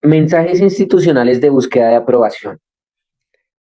Mensajes institucionales de búsqueda de aprobación.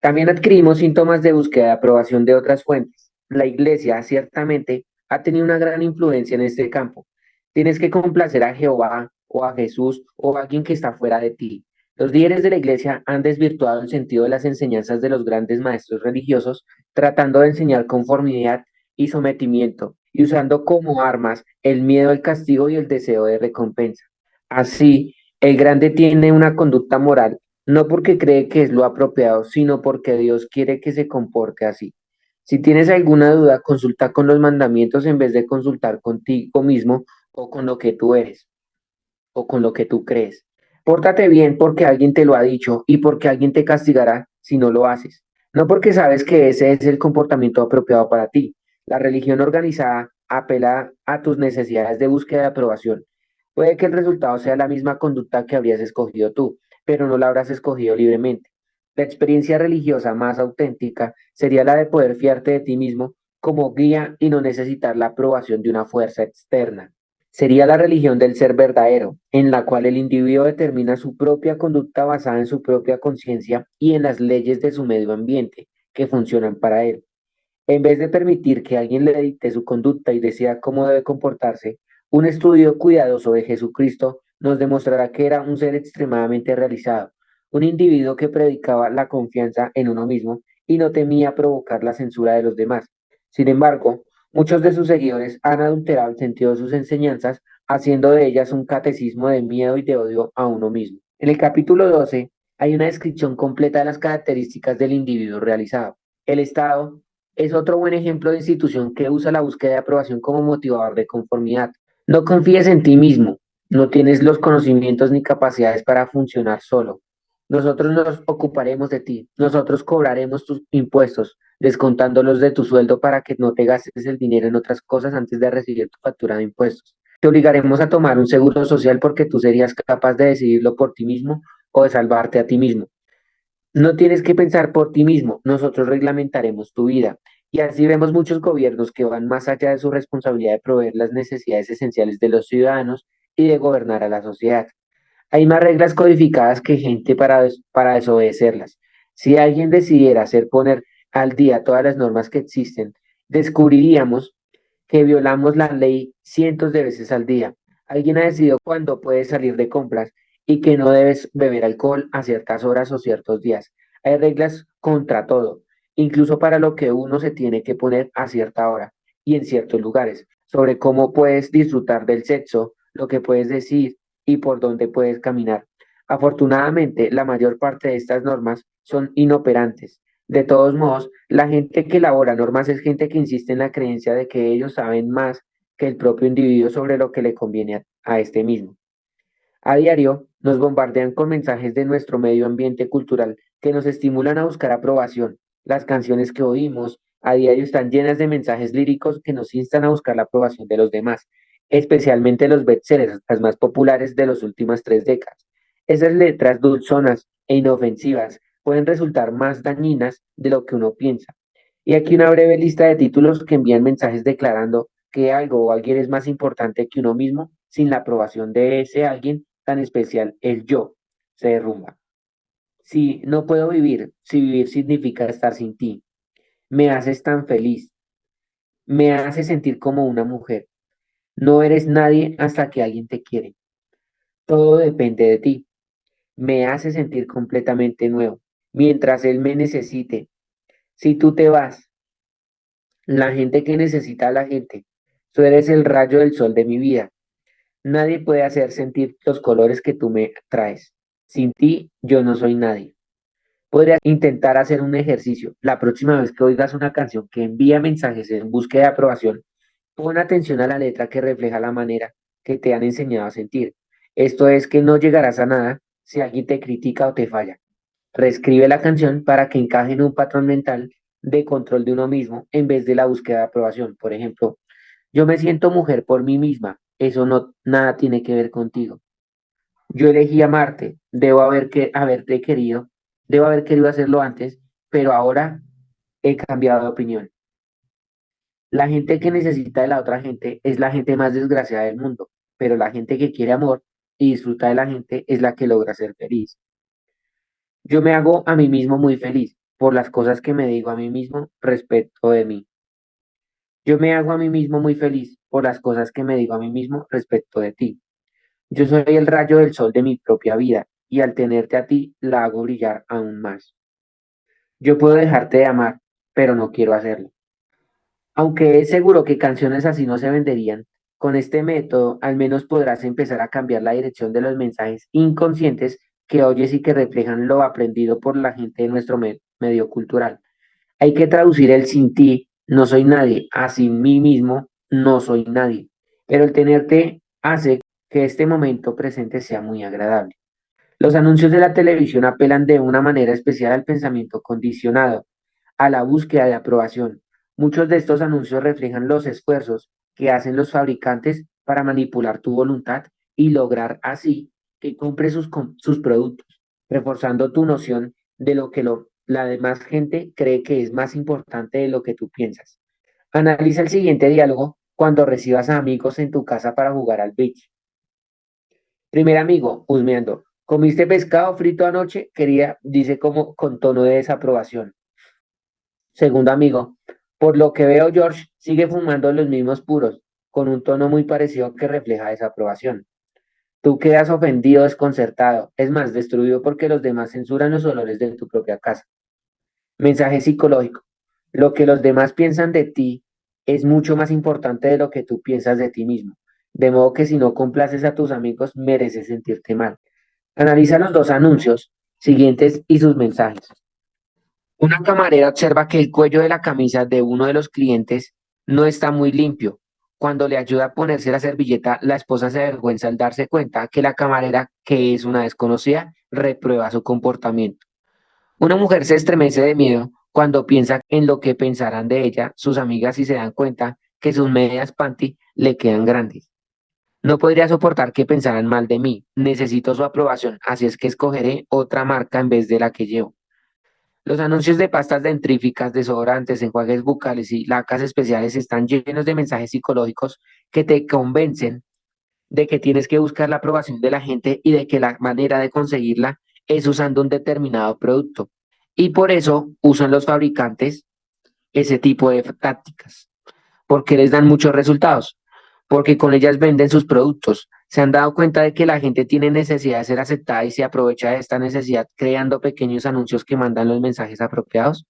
También adquirimos síntomas de búsqueda de aprobación de otras fuentes. La Iglesia ciertamente ha tenido una gran influencia en este campo. Tienes que complacer a Jehová o a Jesús o a alguien que está fuera de ti. Los líderes de la Iglesia han desvirtuado el sentido de las enseñanzas de los grandes maestros religiosos, tratando de enseñar conformidad y sometimiento, y usando como armas el miedo al castigo y el deseo de recompensa. Así, el grande tiene una conducta moral no porque cree que es lo apropiado, sino porque Dios quiere que se comporte así. Si tienes alguna duda, consulta con los mandamientos en vez de consultar contigo mismo o con lo que tú eres o con lo que tú crees. Pórtate bien porque alguien te lo ha dicho y porque alguien te castigará si no lo haces. No porque sabes que ese es el comportamiento apropiado para ti. La religión organizada apela a tus necesidades de búsqueda de aprobación. Puede que el resultado sea la misma conducta que habrías escogido tú, pero no la habrás escogido libremente. La experiencia religiosa más auténtica sería la de poder fiarte de ti mismo como guía y no necesitar la aprobación de una fuerza externa. Sería la religión del ser verdadero, en la cual el individuo determina su propia conducta basada en su propia conciencia y en las leyes de su medio ambiente que funcionan para él. En vez de permitir que alguien le dicte su conducta y decida cómo debe comportarse, un estudio cuidadoso de Jesucristo nos demostrará que era un ser extremadamente realizado, un individuo que predicaba la confianza en uno mismo y no temía provocar la censura de los demás. Sin embargo, muchos de sus seguidores han adulterado el sentido de sus enseñanzas, haciendo de ellas un catecismo de miedo y de odio a uno mismo. En el capítulo 12 hay una descripción completa de las características del individuo realizado. El Estado es otro buen ejemplo de institución que usa la búsqueda de aprobación como motivador de conformidad. No confíes en ti mismo, no tienes los conocimientos ni capacidades para funcionar solo. Nosotros nos ocuparemos de ti, nosotros cobraremos tus impuestos, descontándolos de tu sueldo para que no te gastes el dinero en otras cosas antes de recibir tu factura de impuestos. Te obligaremos a tomar un seguro social porque tú serías capaz de decidirlo por ti mismo o de salvarte a ti mismo. No tienes que pensar por ti mismo, nosotros reglamentaremos tu vida. Y así vemos muchos gobiernos que van más allá de su responsabilidad de proveer las necesidades esenciales de los ciudadanos y de gobernar a la sociedad. Hay más reglas codificadas que gente para desobedecerlas. Si alguien decidiera hacer poner al día todas las normas que existen, descubriríamos que violamos la ley cientos de veces al día. Alguien ha decidido cuándo puedes salir de compras y que no debes beber alcohol a ciertas horas o ciertos días. Hay reglas contra todo, incluso para lo que uno se tiene que poner a cierta hora y en ciertos lugares, sobre cómo puedes disfrutar del sexo, lo que puedes decir y por dónde puedes caminar. Afortunadamente, la mayor parte de estas normas son inoperantes. De todos modos, la gente que elabora normas es gente que insiste en la creencia de que ellos saben más que el propio individuo sobre lo que le conviene a este mismo. A diario nos bombardean con mensajes de nuestro medio ambiente cultural que nos estimulan a buscar aprobación. Las canciones que oímos a diario están llenas de mensajes líricos que nos instan a buscar la aprobación de los demás, especialmente los bestsellers, las más populares de las últimas 3 décadas. Esas letras dulzonas e inofensivas pueden resultar más dañinas de lo que uno piensa. Y aquí una breve lista de títulos que envían mensajes declarando que algo o alguien es más importante que uno mismo sin la aprobación de ese alguien tan especial, el yo, se derrumba. Si no puedo vivir, si vivir significa estar sin ti, me haces tan feliz, me hace sentir como una mujer. No eres nadie hasta que alguien te quiere. Todo depende de ti. Me hace sentir completamente nuevo. Mientras él me necesite, si tú te vas, la gente que necesita a la gente, tú eres el rayo del sol de mi vida. Nadie puede hacer sentir los colores que tú me traes. Sin ti, yo no soy nadie. Podrías intentar hacer un ejercicio. La próxima vez que oigas una canción que envía mensajes en búsqueda de aprobación, pon atención a la letra que refleja la manera que te han enseñado a sentir. Esto es que no llegarás a nada si alguien te critica o te falla. Reescribe la canción para que encaje en un patrón mental de control de uno mismo en vez de la búsqueda de aprobación. Por ejemplo, yo me siento mujer por mí misma. Eso no nada tiene que ver contigo. Yo elegí amarte, haberte querido, debo haber querido hacerlo antes, pero ahora he cambiado de opinión. La gente que necesita de la otra gente es la gente más desgraciada del mundo, pero la gente que quiere amor y disfruta de la gente es la que logra ser feliz. Yo me hago a mí mismo muy feliz por las cosas que me digo a mí mismo respecto de mí. Yo me hago a mí mismo muy feliz por las cosas que me digo a mí mismo respecto de ti. Yo soy el rayo del sol de mi propia vida y al tenerte a ti la hago brillar aún más. Yo puedo dejarte de amar, pero no quiero hacerlo. Aunque es seguro que canciones así no se venderían, con este método al menos podrás empezar a cambiar la dirección de los mensajes inconscientes que oyes y que reflejan lo aprendido por la gente de nuestro medio cultural. Hay que traducir el sin ti, no soy nadie, a sin mí mismo, no soy nadie. Pero el tenerte hace que este momento presente sea muy agradable. Los anuncios de la televisión apelan de una manera especial al pensamiento condicionado, a la búsqueda de aprobación. Muchos de estos anuncios reflejan los esfuerzos que hacen los fabricantes para manipular tu voluntad y lograr así que compres sus productos, reforzando tu noción de lo que la demás gente cree que es más importante de lo que tú piensas. Analiza el siguiente diálogo cuando recibas a amigos en tu casa para jugar al bridge. Primer amigo, husmeando. ¿Comiste pescado frito anoche? Quería, dice como con tono de desaprobación. Segundo amigo, por lo que veo, George sigue fumando los mismos puros, con un tono muy parecido que refleja desaprobación. Tú quedas ofendido, desconcertado, es más, destruido porque los demás censuran los olores de tu propia casa. Mensaje psicológico. Lo que los demás piensan de ti es mucho más importante de lo que tú piensas de ti mismo. De modo que si no complaces a tus amigos, mereces sentirte mal. Analiza los dos anuncios siguientes y sus mensajes. Una camarera observa que el cuello de la camisa de uno de los clientes no está muy limpio. Cuando le ayuda a ponerse la servilleta, la esposa se avergüenza al darse cuenta que la camarera, que es una desconocida, reprueba su comportamiento. Una mujer se estremece de miedo cuando piensa en lo que pensarán de ella sus amigas y se dan cuenta que sus medias panty le quedan grandes. No podría soportar que pensaran mal de mí. Necesito su aprobación, así es que escogeré otra marca en vez de la que llevo. Los anuncios de pastas dentríficas, desodorantes, enjuagues bucales y lacas especiales están llenos de mensajes psicológicos que te convencen de que tienes que buscar la aprobación de la gente y de que la manera de conseguirla es usando un determinado producto. Y por eso usan los fabricantes ese tipo de tácticas porque les dan muchos resultados, porque con ellas venden sus productos. Se han dado cuenta de que la gente tiene necesidad de ser aceptada y se aprovecha de esta necesidad creando pequeños anuncios que mandan los mensajes apropiados.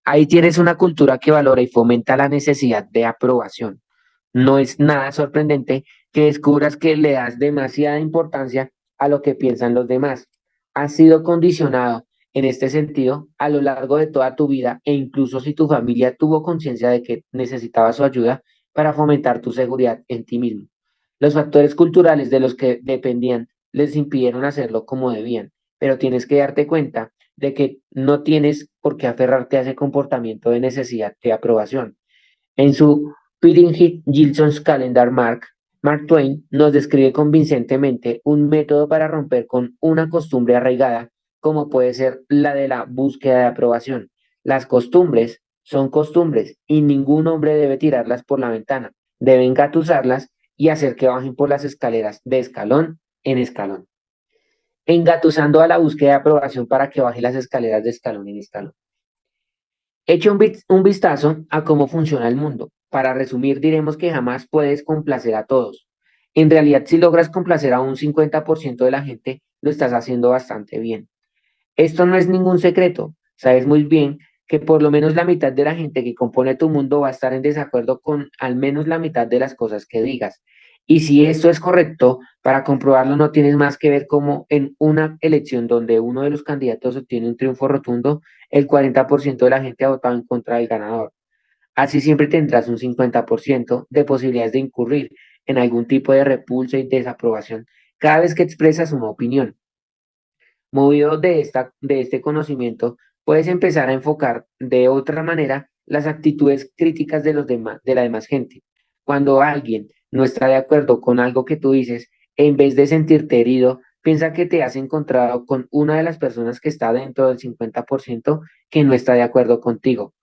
Ahí tienes una cultura que valora y fomenta la necesidad de aprobación. No es nada sorprendente que descubras que le das demasiada importancia a lo que piensan los demás. Has sido condicionado en este sentido a lo largo de toda tu vida e incluso si tu familia tuvo conciencia de que necesitaba su ayuda para fomentar tu seguridad en ti mismo. Los factores culturales de los que dependían les impidieron hacerlo como debían, pero tienes que darte cuenta de que no tienes por qué aferrarte a ese comportamiento de necesidad de aprobación. En su Pitting Gilson's Calendar, Mark Twain nos describe convincentemente un método para romper con una costumbre arraigada, como puede ser la de la búsqueda de aprobación. Las costumbres son costumbres y ningún hombre debe tirarlas por la ventana. Debe engatusarlas y hacer que bajen por las escaleras de escalón en escalón. Engatusando a la búsqueda de aprobación para que baje las escaleras de escalón en escalón. Echa un vistazo a cómo funciona el mundo. Para resumir, diremos que jamás puedes complacer a todos. En realidad, si logras complacer a un 50% de la gente, lo estás haciendo bastante bien. Esto no es ningún secreto. Sabes muy bien que por lo menos la mitad de la gente que compone tu mundo va a estar en desacuerdo con al menos la mitad de las cosas que digas. Y si esto es correcto, para comprobarlo no tienes más que ver cómo en una elección donde uno de los candidatos obtiene un triunfo rotundo, el 40% de la gente ha votado en contra del ganador. Así siempre tendrás un 50% de posibilidades de incurrir en algún tipo de repulsa y desaprobación cada vez que expresas una opinión. Movido de este conocimiento, puedes empezar a enfocar de otra manera las actitudes críticas de de la demás gente. Cuando alguien no está de acuerdo con algo que tú dices, en vez de sentirte herido, piensa que te has encontrado con una de las personas que está dentro del 50% que no está de acuerdo contigo.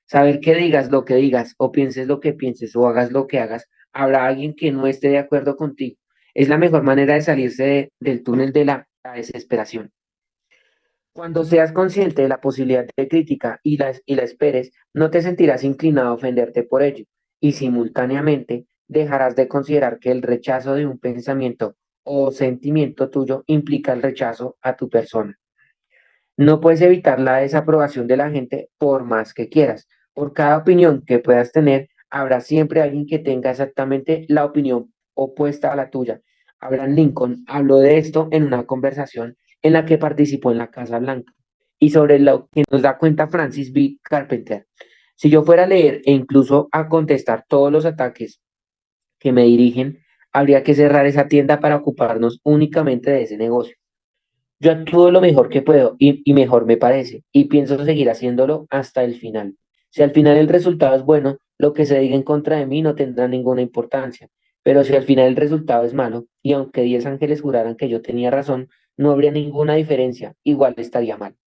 Saber que digas lo que digas, o pienses lo que pienses, o hagas lo que hagas, habrá alguien que no esté de acuerdo contigo. Es la mejor manera de salirse del túnel de la desesperación. Cuando seas consciente de la posibilidad de crítica y la esperes, no te sentirás inclinado a ofenderte por ello, y simultáneamente dejarás de considerar que el rechazo de un pensamiento o sentimiento tuyo implica el rechazo a tu persona. No puedes evitar la desaprobación de la gente por más que quieras. Por cada opinión que puedas tener, habrá siempre alguien que tenga exactamente la opinión opuesta a la tuya. Abraham Lincoln habló de esto en una conversación en la que participó en la Casa Blanca y sobre lo que nos da cuenta Francis B. Carpenter. Si yo fuera a leer e incluso a contestar todos los ataques que me dirigen, habría que cerrar esa tienda para ocuparnos únicamente de ese negocio. Yo actúo lo mejor que puedo y mejor me parece, y pienso seguir haciéndolo hasta el final. Si al final el resultado es bueno, lo que se diga en contra de mí no tendrá ninguna importancia. Pero si al final el resultado es malo, y aunque 10 ángeles juraran que yo tenía razón, no habría ninguna diferencia, igual estaría mal.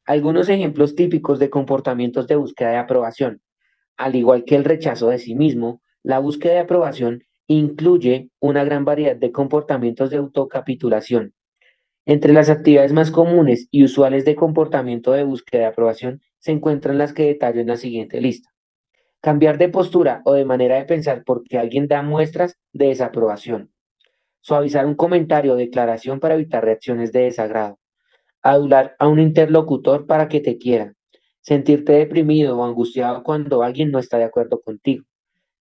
Algunos ejemplos típicos de comportamientos de búsqueda de aprobación. Al igual que el rechazo de sí mismo, la búsqueda de aprobación incluye una gran variedad de comportamientos de autocapitulación. Entre las actividades más comunes y usuales de comportamiento de búsqueda de aprobación se encuentran las que detallo en la siguiente lista. Cambiar de postura o de manera de pensar porque alguien da muestras de desaprobación. Suavizar un comentario o declaración para evitar reacciones de desagrado. Adular a un interlocutor para que te quiera. Sentirte deprimido o angustiado cuando alguien no está de acuerdo contigo.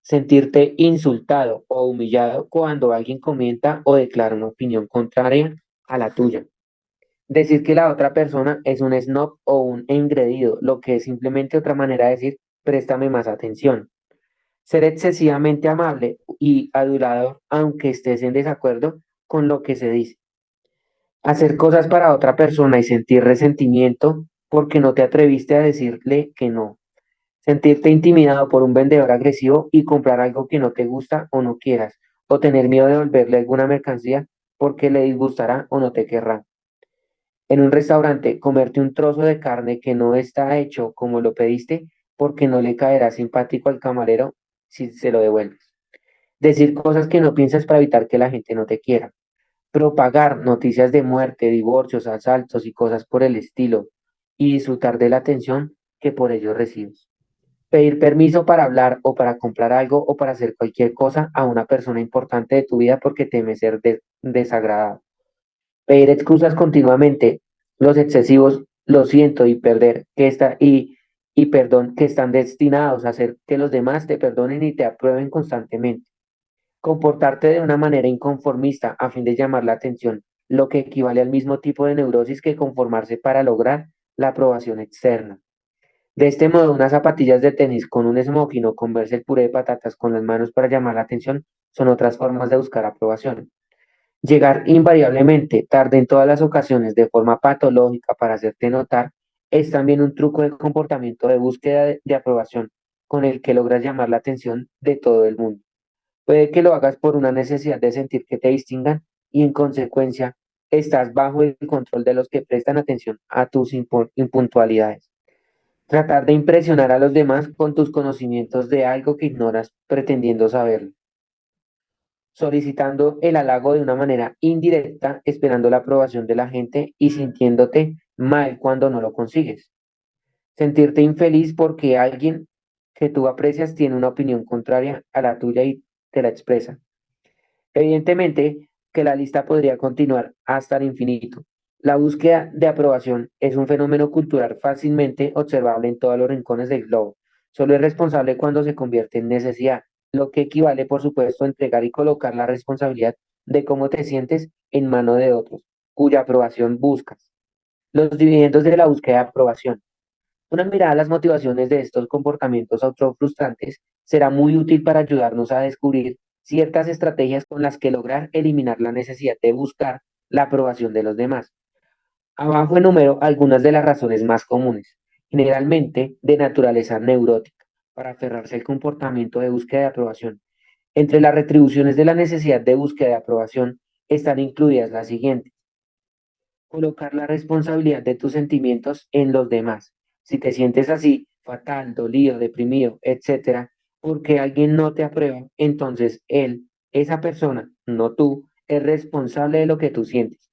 Sentirte insultado o humillado cuando alguien comenta o declara una opinión contraria a la tuya. Decir que la otra persona es un snob o un engreído, lo que es simplemente otra manera de decir préstame más atención. Ser excesivamente amable y adulador, aunque estés en desacuerdo con lo que se dice. Hacer cosas para otra persona y sentir resentimiento porque no te atreviste a decirle que no. Sentirte intimidado por un vendedor agresivo y comprar algo que no te gusta o no quieras. O tener miedo de devolverle alguna mercancía porque le disgustará o no te querrá. En un restaurante, comerte un trozo de carne que no está hecho como lo pediste porque no le caerá simpático al camarero si se lo devuelves. Decir cosas que no piensas para evitar que la gente no te quiera. Propagar noticias de muerte, divorcios, asaltos y cosas por el estilo. Y disfrutar de la atención que por ello recibes. Pedir permiso para hablar o para comprar algo o para hacer cualquier cosa a una persona importante de tu vida porque temes ser desagradado. Pedir excusas continuamente, los excesivos, lo siento y perder, y perdón, que están destinados a hacer que los demás te perdonen y te aprueben constantemente. Comportarte de una manera inconformista a fin de llamar la atención, lo que equivale al mismo tipo de neurosis que conformarse para lograr la aprobación externa. De este modo, unas zapatillas de tenis con un smoking o comerse el puré de patatas con las manos para llamar la atención son otras formas de buscar aprobación. Llegar invariablemente tarde en todas las ocasiones de forma patológica para hacerte notar es también un truco de comportamiento de búsqueda de aprobación con el que logras llamar la atención de todo el mundo. Puede que lo hagas por una necesidad de sentir que te distingan y en consecuencia estás bajo el control de los que prestan atención a tus impuntualidades. Tratar de impresionar a los demás con tus conocimientos de algo que ignoras pretendiendo saberlo, solicitando el halago de una manera indirecta, esperando la aprobación de la gente y sintiéndote mal cuando no lo consigues. Sentirte infeliz porque alguien que tú aprecias tiene una opinión contraria a la tuya y te la expresa. Evidentemente que la lista podría continuar hasta el infinito. La búsqueda de aprobación es un fenómeno cultural fácilmente observable en todos los rincones del globo. Solo es responsable cuando se convierte en necesidad, lo que equivale, por supuesto, a entregar y colocar la responsabilidad de cómo te sientes en mano de otros, cuya aprobación buscas. Los dividendos de la búsqueda de aprobación. Una mirada a las motivaciones de estos comportamientos autofrustrantes será muy útil para ayudarnos a descubrir ciertas estrategias con las que lograr eliminar la necesidad de buscar la aprobación de los demás. Abajo enumero algunas de las razones más comunes, generalmente de naturaleza neurótica, para aferrarse al comportamiento de búsqueda de aprobación. Entre las retribuciones de la necesidad de búsqueda de aprobación están incluidas las siguientes: colocar la responsabilidad de tus sentimientos en los demás. Si te sientes así, fatal, dolido, deprimido, etcétera, porque alguien no te aprueba, entonces él, esa persona, no tú, es responsable de lo que tú sientes.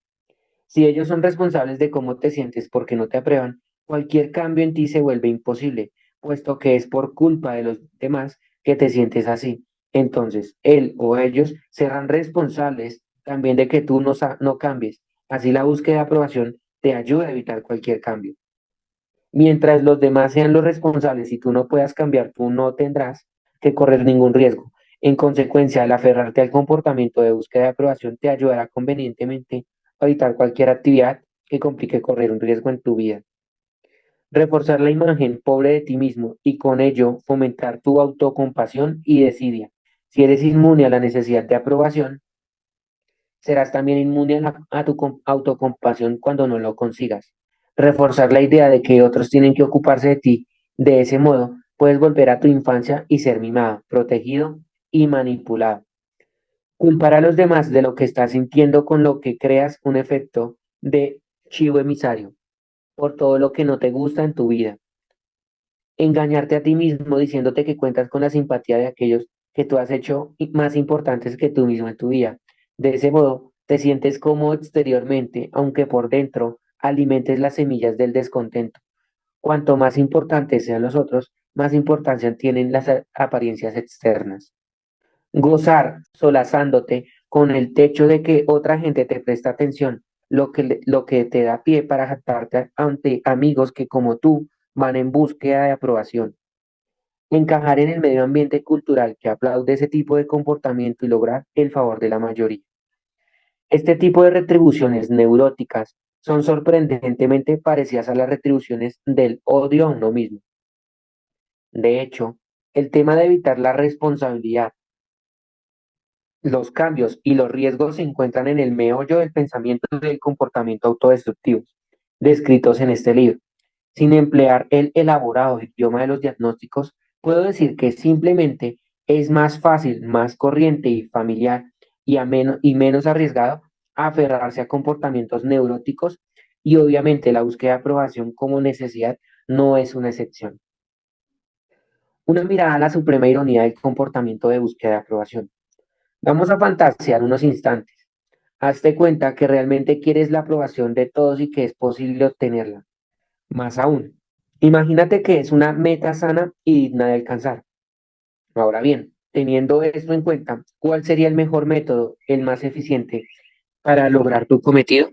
Si ellos son responsables de cómo te sientes porque no te aprueban, cualquier cambio en ti se vuelve imposible, puesto que es por culpa de los demás que te sientes así. Entonces, él o ellos serán responsables también de que tú no cambies. Así la búsqueda de aprobación te ayuda a evitar cualquier cambio. Mientras los demás sean los responsables y tú no puedas cambiar, tú no tendrás que correr ningún riesgo. En consecuencia, al aferrarte al comportamiento de búsqueda de aprobación te ayudará convenientemente a evitar cualquier actividad que complique correr un riesgo en tu vida. Reforzar la imagen pobre de ti mismo y con ello fomentar tu autocompasión y desidia. Si eres inmune a la necesidad de aprobación, serás también inmune a tu autocompasión cuando no lo consigas. Reforzar la idea de que otros tienen que ocuparse de ti. De ese modo, puedes volver a tu infancia y ser mimado, protegido y manipulado. Culpar a los demás de lo que estás sintiendo con lo que creas un efecto de chivo emisario por todo lo que no te gusta en tu vida. Engañarte a ti mismo diciéndote que cuentas con la simpatía de aquellos que tú has hecho más importantes que tú mismo en tu vida. De ese modo, te sientes cómodo exteriormente, aunque por dentro alimentes las semillas del descontento. Cuanto más importantes sean los otros, más importancia tienen las apariencias externas. Gozar solazándote con el techo de que otra gente te presta atención, lo que te da pie para jactarte ante amigos que como tú van en búsqueda de aprobación. Encajar en el medio ambiente cultural que aplaude ese tipo de comportamiento y lograr el favor de la mayoría. Este tipo de retribuciones neuróticas son sorprendentemente parecidas a las retribuciones del odio a uno mismo. De hecho, el tema de evitar la responsabilidad, los cambios y los riesgos se encuentran en el meollo del pensamiento y del comportamiento autodestructivo, descritos en este libro. Sin emplear el elaborado idioma de los diagnósticos, puedo decir que simplemente es más fácil, más corriente y familiar y menos arriesgado aferrarse a comportamientos neuróticos y obviamente la búsqueda de aprobación como necesidad no es una excepción. Una mirada a la suprema ironía del comportamiento de búsqueda de aprobación. Vamos a fantasear unos instantes. Hazte cuenta que realmente quieres la aprobación de todos y que es posible obtenerla. Más aún, imagínate que es una meta sana y digna de alcanzar. Ahora bien, teniendo esto en cuenta, ¿cuál sería el mejor método, el más eficiente para lograr tu cometido?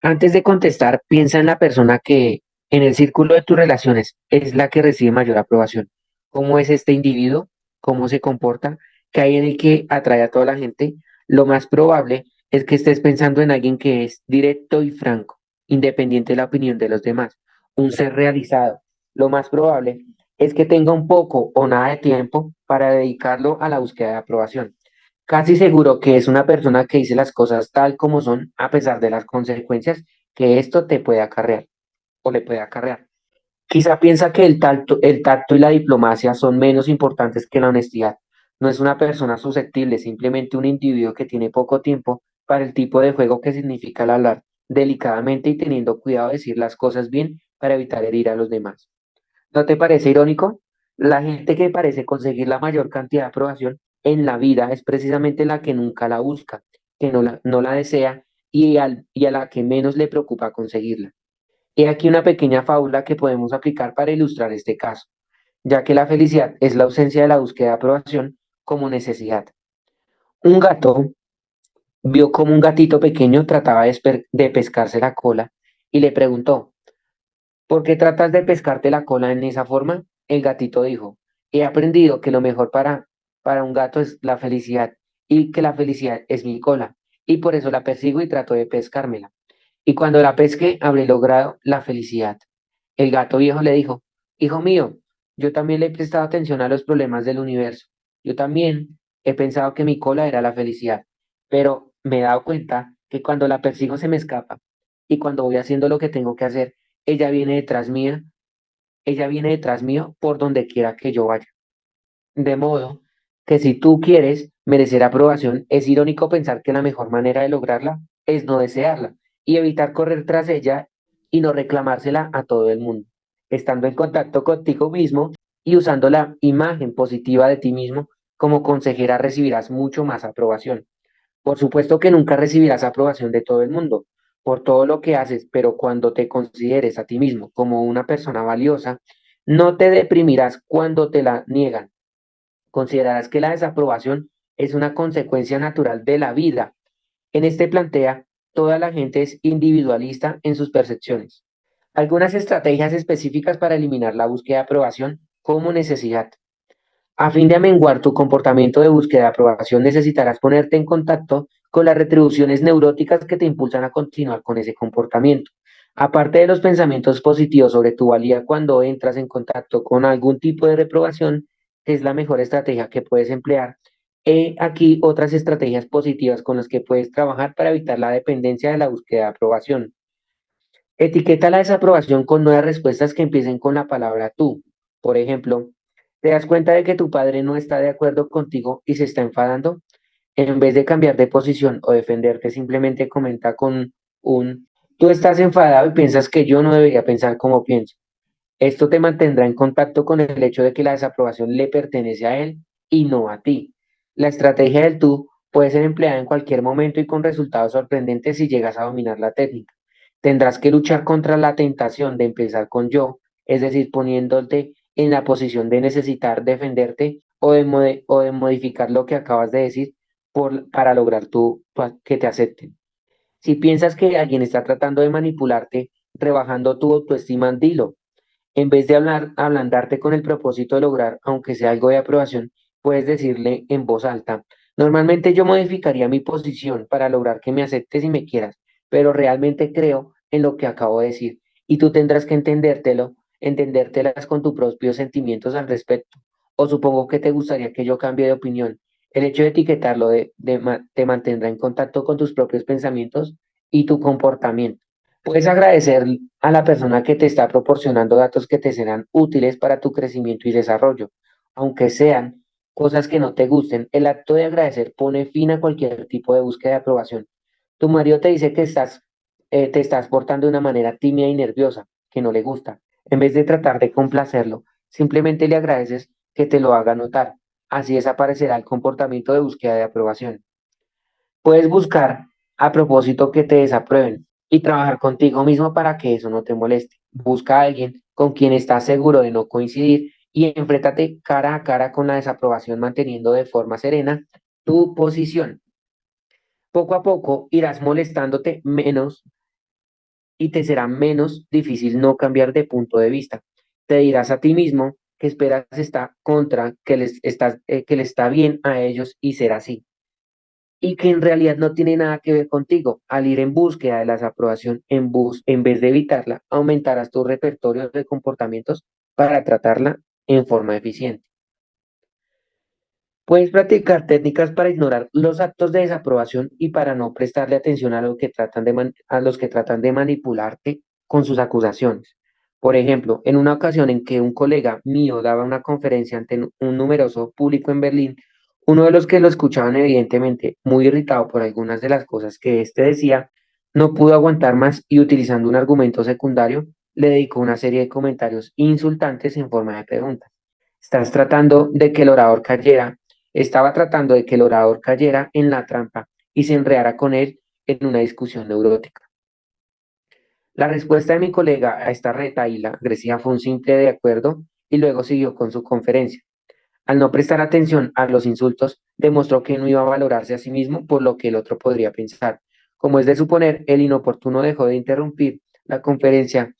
Antes de contestar, piensa en la persona que en el círculo de tus relaciones es la que recibe mayor aprobación. ¿Cómo es este individuo? ¿Cómo se comporta? ¿Qué hay en el que atrae a toda la gente? Lo más probable es que estés pensando en alguien que es directo y franco, independiente de la opinión de los demás, un ser realizado. Lo más probable es que tenga un poco o nada de tiempo para dedicarlo a la búsqueda de aprobación. Casi seguro que es una persona que dice las cosas tal como son, a pesar de las consecuencias que esto te puede acarrear o le puede acarrear. Quizá piensa que el tacto y la diplomacia son menos importantes que la honestidad. No es una persona susceptible, simplemente un individuo que tiene poco tiempo para el tipo de juego que significa el hablar delicadamente y teniendo cuidado de decir las cosas bien para evitar herir a los demás. ¿No te parece irónico? La gente que parece conseguir la mayor cantidad de aprobación en la vida es precisamente la que nunca la busca, que no la desea y a la que menos le preocupa conseguirla. He aquí una pequeña fábula que podemos aplicar para ilustrar este caso, ya que la felicidad es la ausencia de la búsqueda de aprobación como necesidad. Un gato vio como un gatito pequeño trataba de pescarse la cola y le preguntó, ¿por qué tratas de pescarte la cola en esa forma? El gatito dijo, he aprendido que lo mejor para un gato es la felicidad y que la felicidad es mi cola y por eso la persigo y trato de pescármela. Y cuando la pesqué, habré logrado la felicidad. El gato viejo le dijo, hijo mío, yo también le he prestado atención a los problemas del universo. Yo también he pensado que mi cola era la felicidad, pero me he dado cuenta que cuando la persigo se me escapa y cuando voy haciendo lo que tengo que hacer, ella viene detrás mía, ella viene detrás mío por donde quiera que yo vaya. De modo que si tú quieres merecer aprobación, es irónico pensar que la mejor manera de lograrla es no desearla y evitar correr tras ella y no reclamársela a todo el mundo, estando en contacto contigo mismo y usando la imagen positiva de ti mismo como consejera recibirás mucho más aprobación. Por supuesto que nunca recibirás aprobación de todo el mundo por todo lo que haces, pero cuando te consideres a ti mismo como una persona valiosa, no te deprimirás cuando te la niegan. Considerarás que la desaprobación es una consecuencia natural de la vida. En este plantea, toda la gente es individualista en sus percepciones. Algunas estrategias específicas para eliminar la búsqueda de aprobación como necesidad. A fin de amenguar tu comportamiento de búsqueda de aprobación, necesitarás ponerte en contacto con las retribuciones neuróticas que te impulsan a continuar con ese comportamiento. Aparte de los pensamientos positivos sobre tu valía cuando entras en contacto con algún tipo de reprobación, que es la mejor estrategia que puedes emplear, he aquí otras estrategias positivas con las que puedes trabajar para evitar la dependencia de la búsqueda de aprobación. Etiqueta la desaprobación con nuevas respuestas que empiecen con la palabra tú. Por ejemplo, ¿te das cuenta de que tu padre no está de acuerdo contigo y se está enfadando? En vez de cambiar de posición o defenderte, simplemente comenta con un tú estás enfadado y piensas que yo no debería pensar como pienso. Esto te mantendrá en contacto con el hecho de que la desaprobación le pertenece a él y no a ti. La estrategia del tú puede ser empleada en cualquier momento y con resultados sorprendentes si llegas a dominar la técnica. Tendrás que luchar contra la tentación de empezar con yo, es decir, poniéndote en la posición de necesitar defenderte o de modificar lo que acabas de decir para lograr que te acepten. Si piensas que alguien está tratando de manipularte, rebajando tu autoestima, dilo. En vez de ablandarte con el propósito de lograr, aunque sea algo de aprobación, puedes decirle en voz alta, normalmente yo modificaría mi posición para lograr que me aceptes y me quieras, pero realmente creo en lo que acabo de decir y tú tendrás que entendértelas con tus propios sentimientos al respecto. O supongo que te gustaría que yo cambie de opinión. El hecho de etiquetarlo te mantendrá en contacto con tus propios pensamientos y tu comportamiento. Puedes agradecer a la persona que te está proporcionando datos que te serán útiles para tu crecimiento y desarrollo, aunque sean cosas que no te gusten. El acto de agradecer pone fin a cualquier tipo de búsqueda de aprobación. Tu marido te dice que te estás portando de una manera tímida y nerviosa, que no le gusta. En vez de tratar de complacerlo, simplemente le agradeces que te lo haga notar. Así desaparecerá el comportamiento de búsqueda de aprobación. Puedes buscar a propósito que te desaprueben y trabajar contigo mismo para que eso no te moleste. Busca a alguien con quien estás seguro de no coincidir y enfréntate cara a cara con la desaprobación manteniendo de forma serena tu posición. Poco a poco irás molestándote menos y te será menos difícil no cambiar de punto de vista. Te dirás a ti mismo que esperas está contra, que le está bien a ellos y será así y que en realidad no tiene nada que ver contigo. Al ir en búsqueda de la desaprobación, en vez de evitarla, aumentarás tu repertorio de comportamientos para tratarla en forma eficiente. Puedes practicar técnicas para ignorar los actos de desaprobación y para no prestarle atención a, a los que tratan de manipularte con sus acusaciones. Por ejemplo, en una ocasión en que un colega mío daba una conferencia ante un numeroso público en Berlín, uno de los que lo escuchaban evidentemente muy irritado por algunas de las cosas que éste decía, no pudo aguantar más y utilizando un argumento secundario, le dedicó una serie de comentarios insultantes en forma de preguntas. Estás tratando de que el orador cayera Estaba tratando de que el orador cayera en la trampa y se enredara con él en una discusión neurótica. La respuesta de mi colega a esta retahíla agresiva fue un simple de acuerdo y luego siguió con su conferencia. Al no prestar atención a los insultos, demostró que no iba a valorarse a sí mismo por lo que el otro podría pensar. Como es de suponer, el inoportuno dejó de interrumpir la conferencia,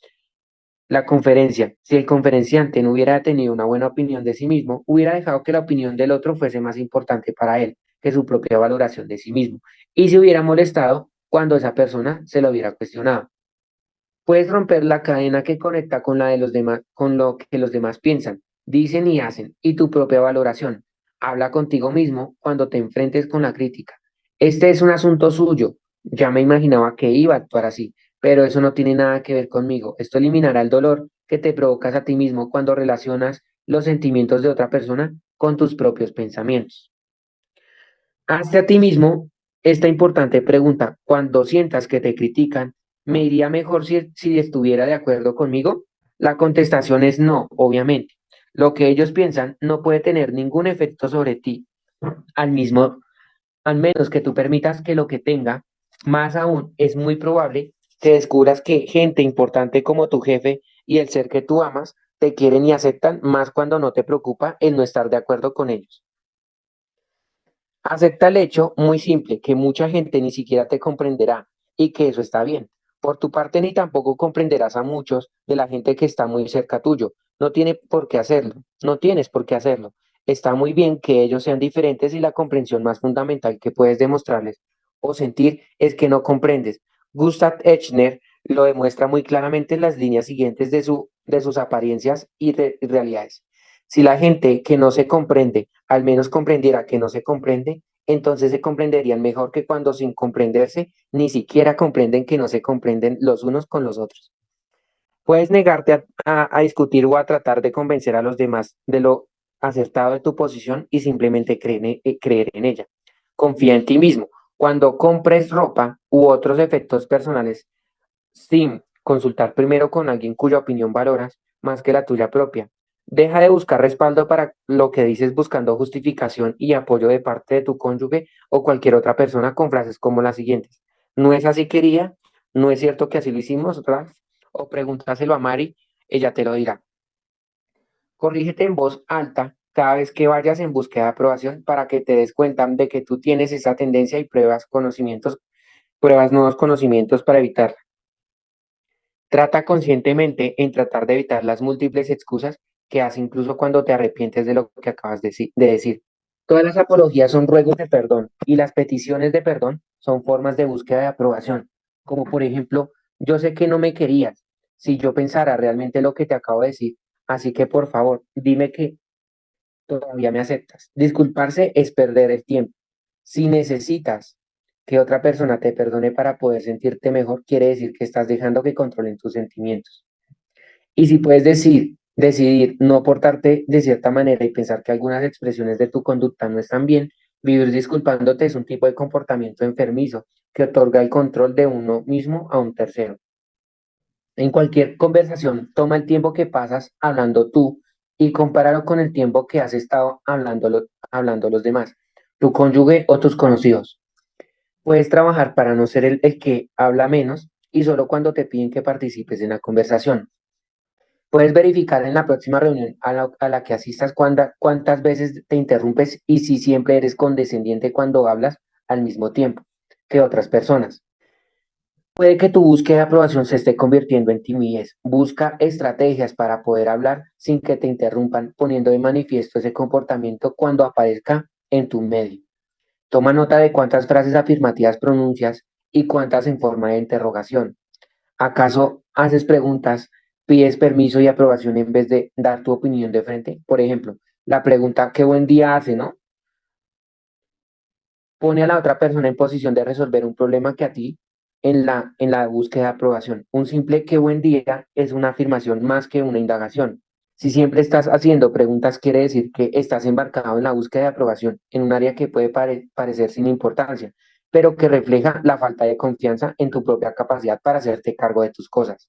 si el conferenciante no hubiera tenido una buena opinión de sí mismo, hubiera dejado que la opinión del otro fuese más importante para él que su propia valoración de sí mismo, y se hubiera molestado cuando esa persona se lo hubiera cuestionado. Puedes romper la cadena que conecta con la de los demás, con lo que los demás piensan, dicen y hacen, y tu propia valoración. Habla contigo mismo cuando te enfrentes con la crítica. Este es un asunto suyo. Ya me imaginaba que iba a actuar así, pero eso no tiene nada que ver conmigo. Esto eliminará el dolor que te provocas a ti mismo cuando relacionas los sentimientos de otra persona con tus propios pensamientos. Hazte a ti mismo esta importante pregunta. Cuando sientas que te critican, ¿me iría mejor si estuviera de acuerdo conmigo? La contestación es no, obviamente. Lo que ellos piensan no puede tener ningún efecto sobre ti. Al mismo, Al menos que tú permitas que lo que tenga, más aún es muy probable que descubras que gente importante como tu jefe y el ser que tú amas te quieren y aceptan más cuando no te preocupa el no estar de acuerdo con ellos. Acepta el hecho muy simple, que mucha gente ni siquiera te comprenderá y que eso está bien. Por tu parte, ni tampoco comprenderás a muchos de la gente que está muy cerca tuyo. No tiene por qué hacerlo, no tienes por qué hacerlo. Está muy bien que ellos sean diferentes y la comprensión más fundamental que puedes demostrarles o sentir es que no comprendes. Gustav Echner lo demuestra muy claramente en las líneas siguientes de sus apariencias y realidades. Si la gente que no se comprende al menos comprendiera que no se comprende, entonces se comprenderían mejor que cuando sin comprenderse ni siquiera comprenden que no se comprenden los unos con los otros. Puedes negarte a discutir o a tratar de convencer a los demás de lo acertado de tu posición y simplemente creer en ella. Confía en ti mismo. Cuando compres ropa u otros efectos personales, sin consultar primero con alguien cuya opinión valoras más que la tuya propia. Deja de buscar respaldo para lo que dices buscando justificación y apoyo de parte de tu cónyuge o cualquier otra persona con frases como las siguientes. No es así, quería, no es cierto que así lo hicimos, Ralph, o pregúntaselo a Mari, ella te lo dirá. Corrígete en voz alta cada vez que vayas en búsqueda de aprobación para que te des cuenta de que tú tienes esa tendencia y pruebas nuevos conocimientos para evitarla. Trata conscientemente en tratar de evitar las múltiples excusas que haces incluso cuando te arrepientes de lo que acabas de decir. Todas las apologías son ruegos de perdón y las peticiones de perdón son formas de búsqueda de aprobación, como por ejemplo, yo sé que no me querías si yo pensara realmente lo que te acabo de decir, así que por favor, dime que todavía me aceptas. Disculparse es perder el tiempo. Si necesitas que otra persona te perdone para poder sentirte mejor, quiere decir que estás dejando que controlen tus sentimientos. Y si puedes decidir no portarte de cierta manera y pensar que algunas expresiones de tu conducta no están bien, vivir disculpándote es un tipo de comportamiento enfermizo que otorga el control de uno mismo a un tercero. En cualquier conversación, toma el tiempo que pasas hablando tú y compáralo con el tiempo que has estado hablando los demás, tu cónyuge o tus conocidos. Puedes trabajar para no ser el que habla menos y solo cuando te piden que participes en la conversación. Puedes verificar en la próxima reunión a la que asistas cuántas veces te interrumpes y si siempre eres condescendiente cuando hablas al mismo tiempo que otras personas. Puede que tu búsqueda de aprobación se esté convirtiendo en timidez. Busca estrategias para poder hablar sin que te interrumpan, poniendo de manifiesto ese comportamiento cuando aparezca en tu medio. Toma nota de cuántas frases afirmativas pronuncias y cuántas en forma de interrogación. ¿Acaso haces preguntas, pides permiso y aprobación en vez de dar tu opinión de frente? Por ejemplo, la pregunta ¿qué buen día hace, no? Pone a la otra persona en posición de resolver un problema que a ti en la búsqueda de aprobación. Un simple qué buen día es una afirmación más que una indagación. Si siempre estás haciendo preguntas, quiere decir que estás embarcado en la búsqueda de aprobación en un área que puede parecer sin importancia, pero que refleja la falta de confianza en tu propia capacidad para hacerte cargo de tus cosas.